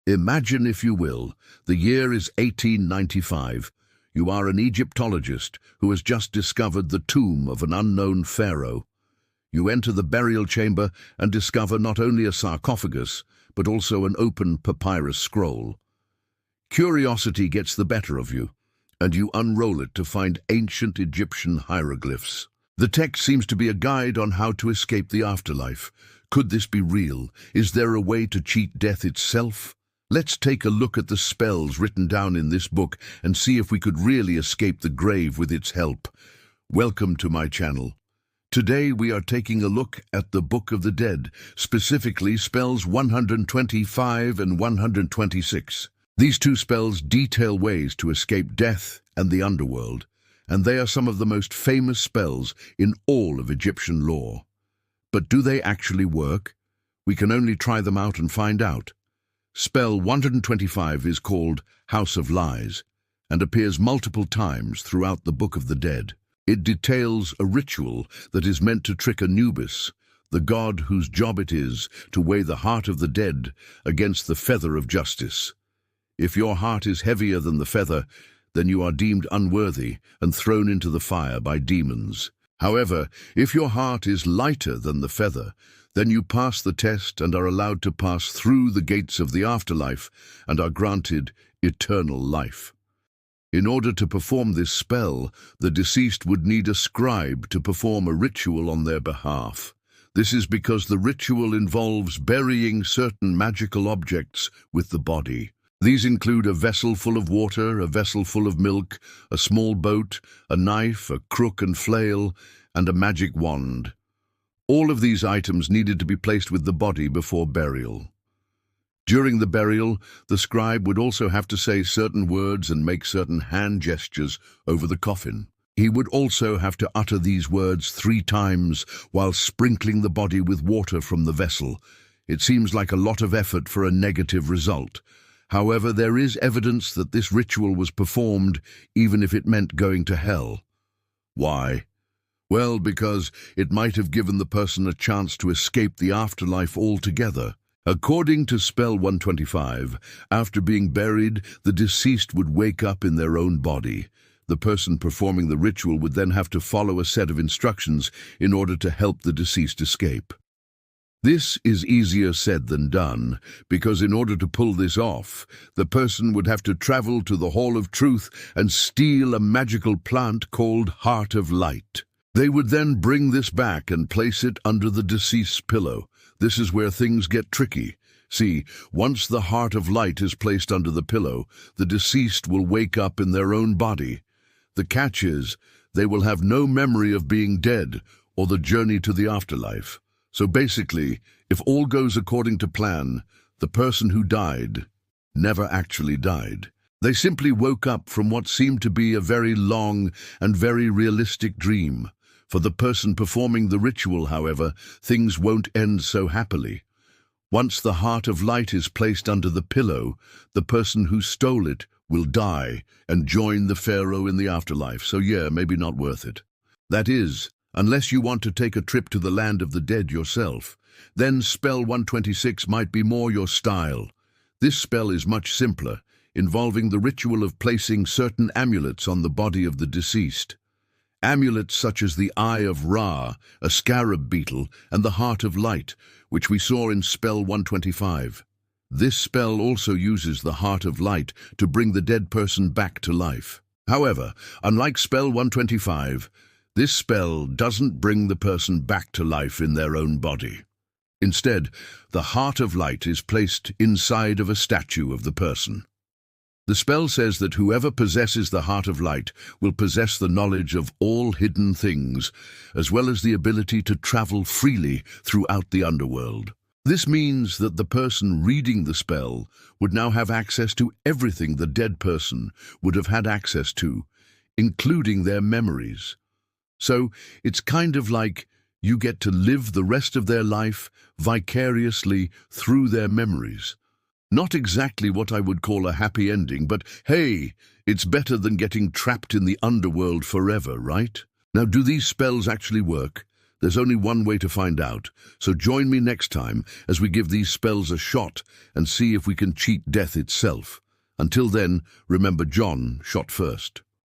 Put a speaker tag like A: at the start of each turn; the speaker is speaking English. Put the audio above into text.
A: Imagine, if you will, the year is 1895. You are an Egyptologist who has just discovered the tomb of an unknown pharaoh. You enter the burial chamber and discover not only a sarcophagus, but also an open papyrus scroll. Curiosity gets the better of you, and you unroll it to find ancient Egyptian hieroglyphs. The text seems to be a guide on how to escape the afterlife. Could this be real? Is there a way to cheat death itself? Let's take a look at the spells written down in this book and see if we could really escape the grave with its help. Welcome to my channel. Today we are taking a look at the Book of the Dead, specifically spells 125 and 126. These two spells detail ways to escape death and the underworld, and they are some of the most famous spells in all of Egyptian lore. But do they actually work? We can only try them out and find out. Spell 125 is called House of Lies and appears multiple times throughout the Book of the Dead. It details a ritual that is meant to trick Anubis, the god whose job it is to weigh the heart of the dead against the feather of justice. If your heart is heavier than the feather, then you are deemed unworthy and thrown into the fire by demons. However, if your heart is lighter than the feather, then you pass the test and are allowed to pass through the gates of the afterlife and are granted eternal life. In order to perform this spell, the deceased would need a scribe to perform a ritual on their behalf. This is because the ritual involves burying certain magical objects with the body. These include a vessel full of water, a vessel full of milk, a small boat, a knife, a crook and flail, and a magic wand. All of these items needed to be placed with the body before burial. During the burial, the scribe would also have to say certain words and make certain hand gestures over the coffin. He would also have to utter these words 3 times while sprinkling the body with water from the vessel. It seems like a lot of effort for a negative result. However, there is evidence that this ritual was performed even if it meant going to hell. Why? Well, because it might have given the person a chance to escape the afterlife altogether. According to spell 125, after being buried, the deceased would wake up in their own body. The person performing the ritual would then have to follow a set of instructions in order to help the deceased escape. This is easier said than done, because in order to pull this off, the person would have to travel to the Hall of Truth and steal a magical plant called Heart of Light. They would then bring this back and place it under the deceased's pillow. This is where things get tricky. See, once the Heart of Light is placed under the pillow, the deceased will wake up in their own body. The catch is, they will have no memory of being dead or the journey to the afterlife. So basically, if all goes according to plan, the person who died never actually died. They simply woke up from what seemed to be a very long and very realistic dream. For the person performing the ritual, however, things won't end so happily. Once the Heart of Light is placed under the pillow, the person who stole it will die and join the pharaoh in the afterlife, so yeah, maybe not worth it. That is, unless you want to take a trip to the land of the dead yourself, then spell 126 might be more your style. This spell is much simpler, involving the ritual of placing certain amulets on the body of the deceased. Amulets such as the Eye of Ra, a scarab beetle, and the Heart of Light, which we saw in spell 125. This spell also uses the Heart of Light to bring the dead person back to life. However, unlike spell 125, this spell doesn't bring the person back to life in their own body. Instead, the Heart of Light is placed inside of a statue of the person. The spell says that whoever possesses the Heart of Light will possess the knowledge of all hidden things, as well as the ability to travel freely throughout the underworld. This means that the person reading the spell would now have access to everything the dead person would have had access to, including their memories. So it's kind of like you get to live the rest of their life vicariously through their memories. Not exactly what I would call a happy ending, but hey, it's better than getting trapped in the underworld forever, right? Now, do these spells actually work? There's only one way to find out, so join me next time as we give these spells a shot and see if we can cheat death itself. Until then, remember John shot first.